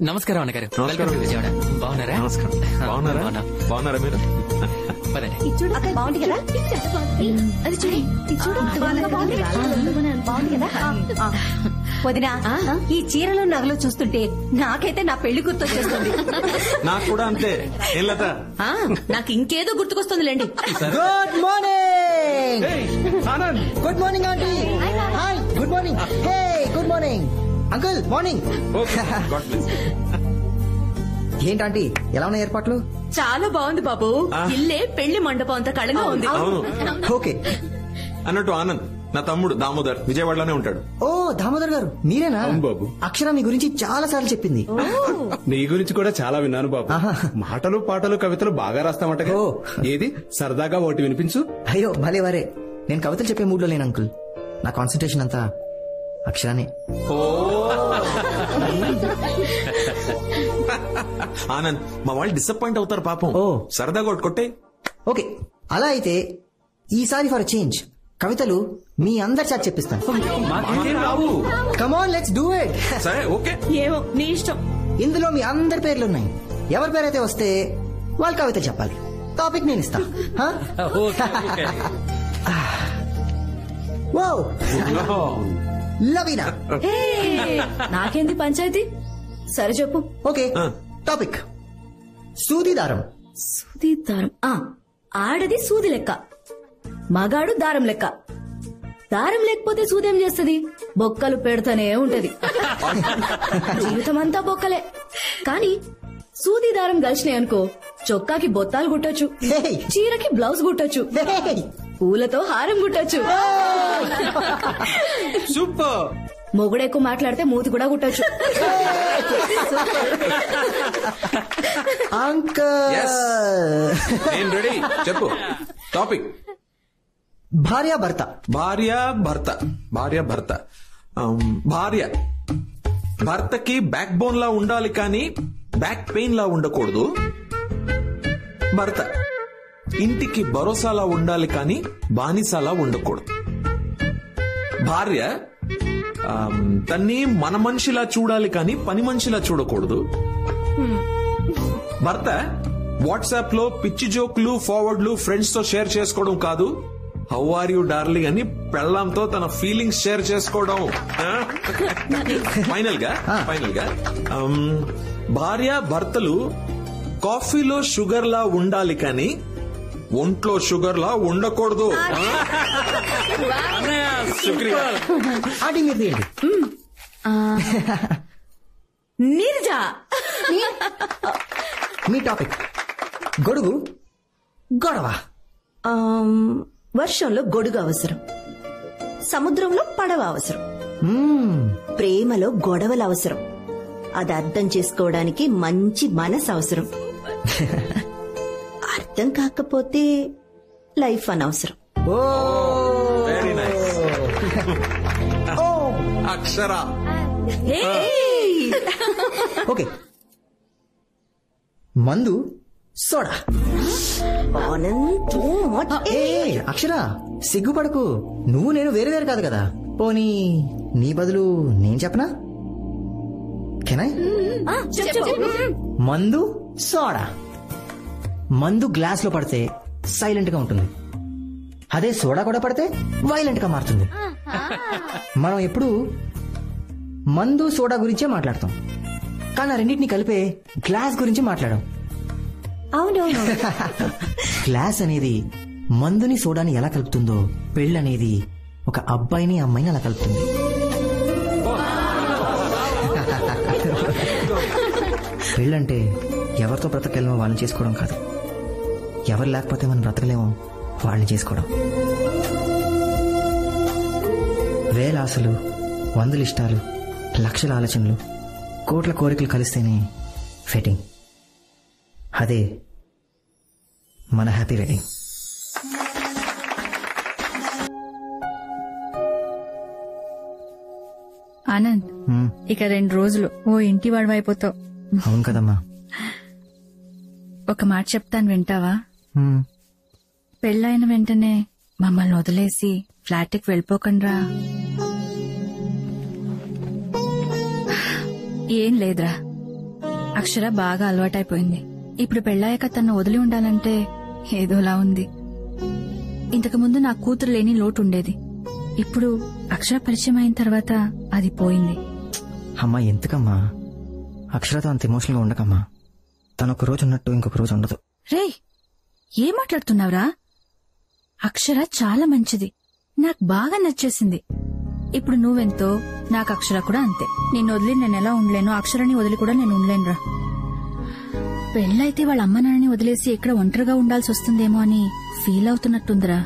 నమస్కారం అన్నగారు. Welcome to Vijayawada. బాగున్నారా? నమస్కారం. బాగున్నారా మీరు? బాగుంది కదా, అది చూడు, బాగుంది కదా. వదినా, ఈ చీరలు నగలు చూస్తుంటే నాకైతే నా పెళ్లి గుర్తొచ్చేస్తుంది. నాకు కూడా అంతే. ఏం లత? నాకు ఇంకేదో గుర్తుకొస్తుందిలేండి. Good morning. Good morning aunty. Hi, good morning. Hey, good morning uncle. Morning. ఏంటంటీ, ఎలా ఉన్నాయి ఏర్పాట్లు? చాలా బాగుంది బాబు. ఇల్లే పెళ్లి మండపం అంత కళగా ఉంది. అవును. ఓకే. అన్నట్టు ఆనంద్ నా తమ్ముడు దామోదర్ విజయవాడలోనే ఉంటాడు. ఓ దామోదర్ గారు మీరేనా? బాబు. అక్షర మీ గురించి చాలా సార్లు చెప్పింది. నీ గురించి కూడా చాలా విన్నాను బాబు. మాటలు పాటలు కవితలు బాగా రాస్తామట. ఓ. ఏది సరదాగా ఒకటి వినిపించు. అయ్యో భలే వరే, నేను కవితలు చెప్పే మూడ్ లో లేను అంకుల్. నా కాన్సన్ట్రేషన్ అంతా అక్షరానే. ఆనంద్ మా వాళ్ళు డిసప్పాయింట్ అవుతారు పాపం. ఓ. సరదాగా ఒకటి కొట్టే. ఓకే, అలా అయితే ఈసారి ఫర్ చేంజ్ కవితలు మీ అందరి చేత చెప్పిస్తాను. కమాన్, లెట్స్ డూ ఇట్. సరే ఓకే. ఏమో నీ ఇష్టం. ఇందులో మీ అందరి పేర్లున్నాయి. ఎవరి పేరైతే వస్తే వాళ్ళు కవిత చెప్పాలి. టాపిక్ నేను ఇస్తా. లవీనా. నాకేంది పంచాయతీ? సరే చెప్పు. ఓకే, టాపిక్ సూది దారం. సూది దారం. ఆడది సూది లెక్క, మగాడు దారం లెక్క. దారం లేకపోతే సూదేం చేస్తుంది? బొక్కలు పెడతానే ఉంటది. జీవితం అంతా బొక్కలే. కానీ సూది దారం కలిసినాయి అనుకో, చొక్కాకి బొత్తాలు కుట్టొచ్చు, చీరకి బ్లౌజ్ కుట్టొచ్చు, పూలతో హారం కుట్టొచ్చు. సూపర్. మొగుడెక్కువ మాట్లాడితే మూతి కూడా కుట్టొచ్చు. నేను రెడీ. చెప్పు టాపిక్. భార్యాభర్త. భార్య భర్తకి బ్యాక్ బోన్ లా ఉండాలి కానీ బ్యాక్ పెయిన్ లా ఉండకూడదు. భర్త ఇంటికి భరోసాలా ఉండాలి కానీ బానిసలా ఉండకూడదు. భార్య తన్ని మన మనిషిలా చూడాలి కానీ పని మనిషిలా చూడకూడదు. భర్త వాట్సాప్ లో పిచ్చి జోక్లు ఫార్వర్డ్లు ఫ్రెండ్స్ తో షేర్ చేసుకోవడం కాదు, హౌ ఆర్ యూ డార్లింగ్ అని పెళ్ళాంతో తన ఫీలింగ్స్ షేర్ చేసుకోవడం. ఫైనల్ గా భార్య భర్తలు కాఫీలో షుగర్ లా ఉండాలి కానీ ఒంట్లో షుగర్ లా ఉండకూడదు. ఆంటీ మీరు తీయండి. నీరజా, మీ టాపిక్ గొడుగు గొడవ. వర్షంలో గొడుగు అవసరం, సముద్రంలో పడవ అవసరం, ప్రేమలో గొడవలు అవసరం. అది అర్థం చేసుకోవడానికి మంచి మనసు అవసరం. అర్థం కాకపోతే లైఫ్ అనవసరం. Very nice. అక్షర. ఓకే, మందు సోడా. అక్షర సిగ్గుపడకు, నువ్వు నేను వేరు వేరు కాదు కదా. పోనీ నీ బదులు నేను చెప్పనా? కెనాయ్? మందు సోడా. మందు గ్లాస్ లో పడితే సైలెంట్ గా ఉంటుంది, అదే సోడా కూడా పడితే వైలెంట్ గా మారుతుంది. మనం ఎప్పుడు మందు సోడా గురించే మాట్లాడతాం, కానీ ఆ రెండింటిని కలిపే గ్లాస్ గురించి మాట్లాడాం. అవునవును. గ్లాస్ అనేది మందుని సోడాని ఎలా కలుపుతుందో, పెళ్ళనేది ఒక అబ్బాయిని అమ్మాయిని అలా కలుపుతుంది. పెళ్ళంటే ఎవరితో బ్రతకలేమో వాళ్ళని చేసుకోవడం కాదు, ఎవరు లేకపోతే మనం బ్రతకలేమో వాళ్ళని చేసుకోవడం. వేల ఆశలు, వందల ఇష్టాలు, లక్షల ఆలోచనలు, కోట్ల కోరికలు కలిస్తేనే ఫిట్టింగ్. అదే మన హ్యాపీ వెడ్డింగ్. ఆనంద్, ఇక 2 రోజులు ఓ ఇంటి వాడివైపోతావు. అవును కదమ్మా. ఒక మాట చెప్తాను, వింటావా? పెళ్ళైన వెంటనే మమ్మల్ని వదిలేసి ఫ్లాట్కి వెళ్ళిపోకండ్రా. ఏం లేదురా, అక్షర బాగా అలవాటైపోయింది. ఇప్పుడు పెళ్ళాక తను వదిలి ఉండాలంటే ఏదోలా ఉంది. ఇంతకు ముందు నా కూతురు లేని లోటు ఉండేది. ఇప్పుడు అక్షర పరిచయం అయిన తర్వాత అది పోయింది. అమ్మా ఎందుకమ్మా అక్షరతో అంత ఎమోషనల్ గా ఉండకమ్మా. తను ఒక రోజు ఉన్నట్టు ఇంకొక రోజు ఉండదు. రేయ్, ఏం మాట్లాడుతున్నావురా? అక్షర చాలా మంచిది, నాకు బాగా నచ్చేసింది. ఇప్పుడు నువ్వెంతో నాకు అక్షర కూడా అంతే. నిన్ను వదిలి నేను ఎలా ఉండలేను, అక్షరాన్ని వదిలి కూడా నేను ఉండలేనురా. పెళ్ళైతే వాళ్ళ అమ్మ నాన్నని వదిలేసి ఇక్కడ ఒంటరిగా ఉండాల్సి వస్తుందేమో అని ఫీల్ అవుతున్నట్టుందిరా.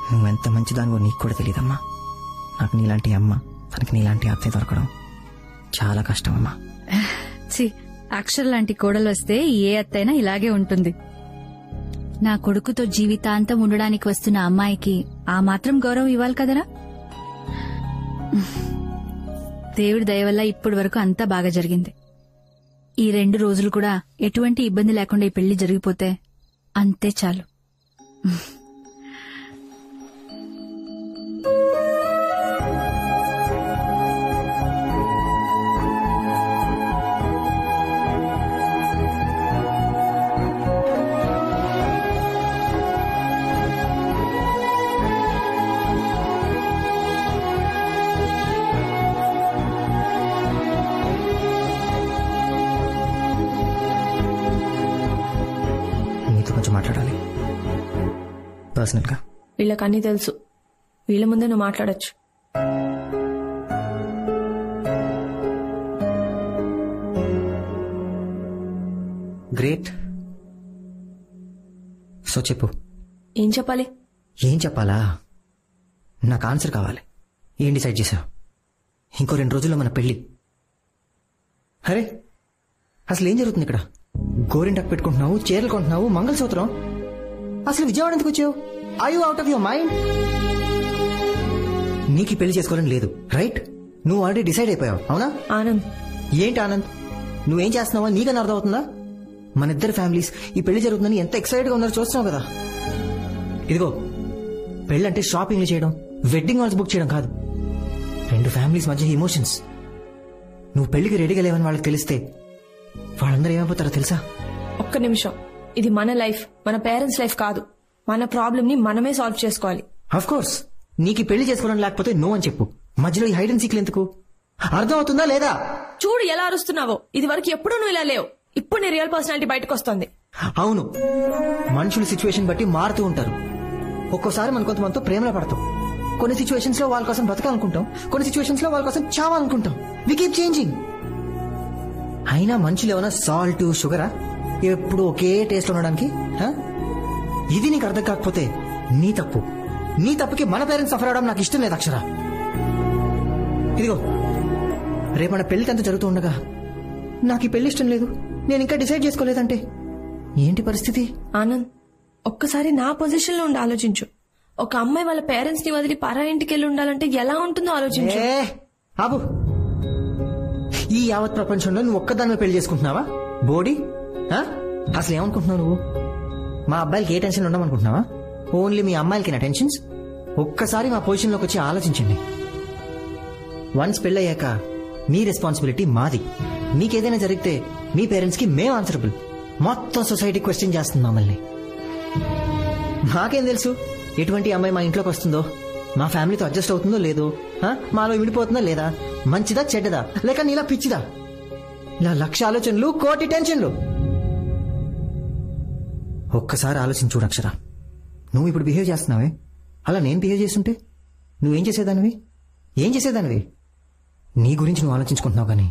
నువ్వెంత మంచిదానివో నీకు కూడా తెలియదమ్మా. నాకు నీలాంటి అమ్మ, తనకి నీలాంటి అత్తయ్య దొరకడం చాలా కష్టం అమ్మా. ఛీ, అక్షర లాంటి కోడలు వస్తే ఏ అత్తైనా ఇలాగే ఉంటుంది. నా కొడుకుతో జీవితాంతం ఉండడానికి వస్తున్న అమ్మాయికి ఆ మాత్రం గౌరవం ఇవ్వాలి కదరా. దేవుడి దయ వల్ల ఇప్పటి వరకు అంతా బాగా జరిగింది. ఈ 2 రోజులు కూడా ఎటువంటి ఇబ్బంది లేకుండా ఈ పెళ్లి జరిగిపోతే అంతే చాలు. కొంచెం మాట్లాడాలి పర్సనల్ గా. వీళ్ళకి అన్నీ తెలుసు, వీళ్ళ ముందే నువ్వు మాట్లాడొచ్చు. గ్రేట్. సో చెప్పు. ఏం చెప్పాలి? ఏం చెప్పాలా? నాకు ఆన్సర్ కావాలి. ఏం డిసైడ్ చేశావు? ఇంకో 2 రోజుల్లో మన పెళ్లి. అరే అసలు ఏం జరుగుతుంది ఇక్కడ? గోరింటాకు పెట్టుకుంటున్నావు, చీరలు కొంటున్నావు, మంగళసూత్రం. అసలు విజయవాడ ఎందుకు వచ్చావు? Are you out of your mind? నీకు పెళ్లి చేసుకోవాలని లేదు, రైట్? నువ్వు ఆల్రెడీ డిసైడ్ అయిపోయావు, అవునా? ఆనంద్. ఏంటి ఆనంద్? నువ్వేం చేస్తున్నావో నీకన్నా అర్థం అవుతుందా? మన ఇద్దరు ఫ్యామిలీస్ ఈ పెళ్లి జరుగుతుందని ఎంత ఎక్సైటెడ్ గా ఉన్నారో చూస్తున్నావు కదా. ఇదిగో, పెళ్లి అంటే షాపింగ్లు చేయడం, వెడ్డింగ్ హాల్స్ బుక్ చేయడం కాదు. 2 ఫ్యామిలీస్ మధ్య ఎమోషన్స్. నువ్వు పెళ్లికి రెడీగా లేవని వాళ్ళకి తెలిస్తే వాళ్ళందరూ ఏమైపోతారో తెలుసా? ఒక్క నిమిషం, ఇది మన లైఫ్, మన పేరెంట్స్ లైఫ్ కాదు. మన ప్రాబ్లం ని మనమే సాల్వ్ చేసుకోవాలి. Of course. నీకు పెళ్లి చేసుకోవడం లేకపోతే నో అని చెప్పు. మధ్యలో ఈ హైడ్ అండ్ సీక్లు ఎందుకు? అర్థం అవుతుందా లేదా? చూడు ఎలా అరుస్తున్నావో. ఇది వరకు ఎప్పుడూ నువ్వు ఇలా లేవు. ఇప్పుడు నీ రియల్ పర్సనాలిటీ బయటకు వస్తుంది. అవును, మనుషులు సిచ్యువేషన్ బట్టి మారుతూ ఉంటారు. ఒక్కోసారి మన కొంతమందితో ప్రేమలో పడతాం. కొన్ని సిచ్యువేషన్స్ లో వాళ్ళ కోసం బ్రతకాలనుకుంటాం, కొన్ని సిచ్యువేషన్స్ లో వాళ్ళ కోసం చావాలనుకుంటాం. We keep changing. అయినా మనుషులు ఏమైనా సాల్ట్ షుగరా ఎప్పుడు ఒకే టేస్ట్ ఉండడానికి? ఇది నీకు అర్థం కాకపోతే నీ తప్పు. నీ తప్పుకి మన పేరెంట్స్ సఫర్ అవడం నాకు ఇష్టం లేదు అక్షర. ఇదిగో, రేపు మన పెళ్లికి అంత జరుగుతూ ఉండగా నాకు ఈ పెళ్లి ఇష్టం లేదు, నేను ఇంకా డిసైడ్ చేసుకోలేదంటే ఏంటి పరిస్థితి? ఆనంద్, ఒక్కసారి నా పొజిషన్ లో ఉండి ఆలోచించు. ఒక అమ్మాయి వాళ్ళ పేరెంట్స్ ని వదిలి పరా ఇంటికి వెళ్ళి ఉండాలంటే ఎలా ఉంటుందో ఆలోచించు. ఆబు, ఈ యావత్ ప్రపంచంలో నువ్వు ఒక్కదాన్ని పెళ్లి చేసుకుంటున్నావా బోడీ? అసలు ఏమనుకుంటున్నావు నువ్వు? మా అబ్బాయిలకి ఏ టెన్షన్ ఉండమనుకుంటున్నావా? ఓన్లీ మీ అమ్మాయిలకి నా టెన్షన్స్? ఒక్కసారి మా పొజిషన్ లోకి వచ్చి ఆలోచించండి. వన్స్ పెళ్ళయ్యాక మీ రెస్పాన్సిబిలిటీ మాది. మీకేదైనా జరిగితే మీ పేరెంట్స్ కి మేము ఆన్సరబుల్. మొత్తం సొసైటీ క్వశ్చన్ చేస్తుంది మమ్మల్ని. మాకేం తెలుసు ఎటువంటి అమ్మాయి మా ఇంట్లోకి వస్తుందో, మా ఫ్యామిలీతో అడ్జస్ట్ అవుతుందో లేదో, మాలో విడిపోతుందా లేదా, మంచిదా చెడ్డదా, లేక నీలా పిచ్చిదా? ఇలా 1,00,000 ఆలోచనలు, కోటి టెన్షన్లు. ఒక్కసారి ఆలోచించు అక్షర. నువ్వు ఇప్పుడు బిహేవ్ చేస్తున్నావే, అలా నేను బిహేవ్ చేస్తుంటే నువ్వేం చేసేదానివి? ఏం చేసేదానివి? నీ గురించి నువ్వు ఆలోచించుకుంటున్నావు కానీ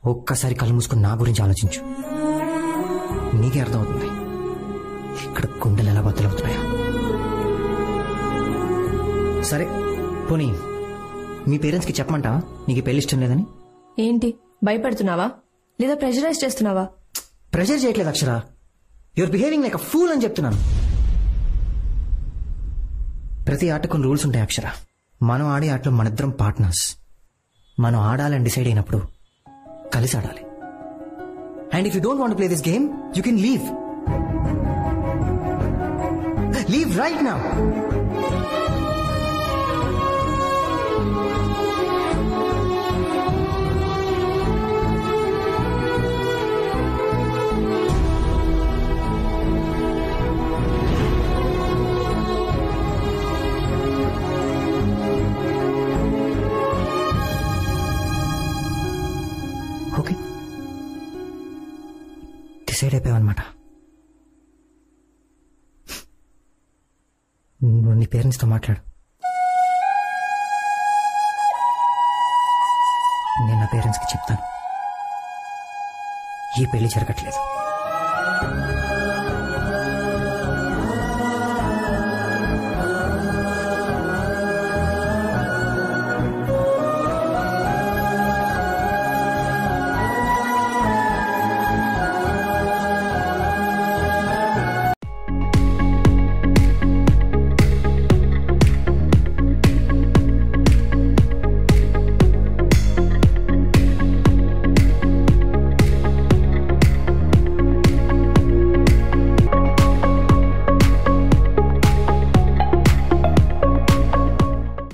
ఒక్కసారి కళ్ళు మూసుకుని నా గురించి ఆలోచించు. నీకే అర్థమవుతుంది ఇక్కడ గుండెలు ఎలా బద్దలవుతున్నాయా. సరే పోనీ మీ పేరెంట్స్ కి చెప్పమంటావా నీకు పెళ్లి ఇష్టం లేదని? ఏంటి భయపెడుతున్నావా లేదా ప్రెషరైజ్ చేస్తున్నావా? ప్రెషర్ చేయట్లేదు Akshara, your behaving like a fool అని చెప్తున్నాను. ప్రతి ఆట కొన్ని రూల్స్ ఉంటాయి అక్షర. మనం ఆడే ఆటలో మనిద్దరం పార్ట్నర్స్. మనం ఆడాలని డిసైడ్ అయినప్పుడు కలిసి ఆడాలి. And if you don't want play this game you can leave. Leave right now. Decide అయిపోయావన్నమాట. నువ్వు నీ పేరెంట్స్తో మాట్లాడు. నేను నా పేరెంట్స్కి చెప్తాను ఈ పెళ్లి జరగట్లేదు.